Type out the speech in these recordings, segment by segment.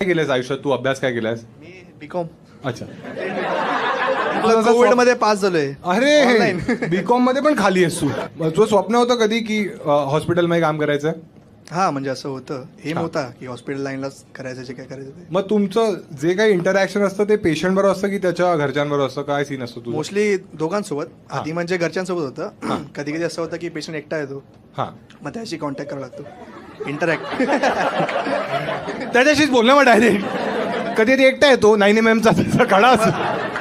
काय केलंस आयुष्यात तू? अभ्यास काय केलास? मी बीकॉम अच्छा. कोविड मध्ये पास झालोय. अरे बीकॉम मध्ये पण खाली आहेस तू. तुझं स्वप्न होतं कधी की हॉस्पिटलमध्ये काम करायचं? हा म्हणजे असं होतं, एम हा. होता की हॉस्पिटल लाईनलाच करायचं जे काय करायचं ते. मग तुमचं जे काही इंटरॅक्शन असतं ते पेशंट बरोबर असतं की त्याच्या घरच्यांबरोबर असतं? काय सीन असतो तुझं? मोस्टली दोघांसोबत. हा. आधी म्हणजे घरच्यांसोबत होतं. कधी कधी असं होतं की पेशंट एकटा येतो, हां, मग त्याशी कॉन्टॅक्ट करावा लागतो, इंटरॅक्ट. त्याच्याशीच बोल ना मग डायरेक्ट. कधी ते एकटा येतो 9mm काढा असं.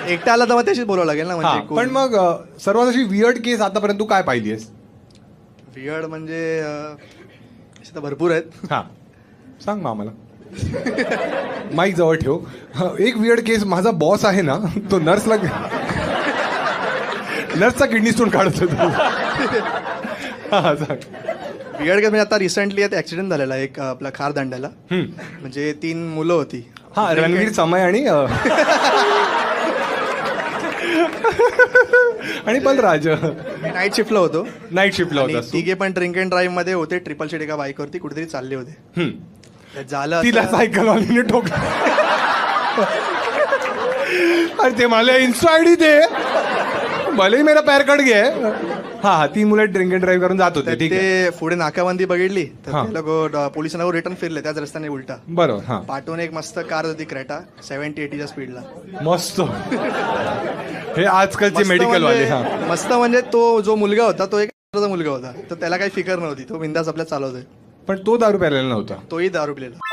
एकटा आला तर मग त्याशीच बोलावं लागेल ना. हां, म्हणजे पण मग सर्वात अशी वियर्ड केस आतापर्यंत तू काय पाहिली आहेस? वियर्ड म्हणजे असे तर भरपूर आहेत. हां, सांग मग आम्हाला. माईक जवळ ठेव. एक वियर्ड केस, माझा बॉस आहे ना तो नर्सचा किडनी स्टोन काढत होतो. हां, सांग. वियर्ड केस म्हणजे आता रिसेंटली आता ऍक्सिडेंट झालेला एक आपला खारदांड्याला. म्हणजे 3 मुलं होती. हां, रणवीर समय आणि आणि बलराज नाईट शिफ्टला होतो. नाईट शिफ्टला आणि होता. तिघे पण ड्रिंक अँड ड्राईव्ह मध्ये होते. ट्रिपल सीट एका बाईकवरती कुठेतरी चालले होते. त्यात झालं तिला असं- सायकलवालीने ठोकलं. अरे ते मला इन्स्टा आयडी दे, भलेही मेरा पैर कट गया. हा, ती मुलं ड्रिंक अँड ड्राईव्ह करून जात होते. तर ठीक आहे, ते पुढे नाकाबंदी बघितली तर हा. ते लोक पोलिसांना रिटर्न फिरले त्याच रस्त्याने उलटा. बरोबर. हा, पाठवून एक मस्त कार होती क्रेटा 70-80च्या स्पीडला. मस्त. हे आजकालचे मेडिकल वाले. हा, मस्त म्हणजे तो जो मुलगा होता तो एक मुलगा होता, तर त्याला काही फिकर नव्हती, तो बिंदास आपल्या चालवतोय. पण तो दारू प्यायलेला नव्हता. तोही दारू पिलेला.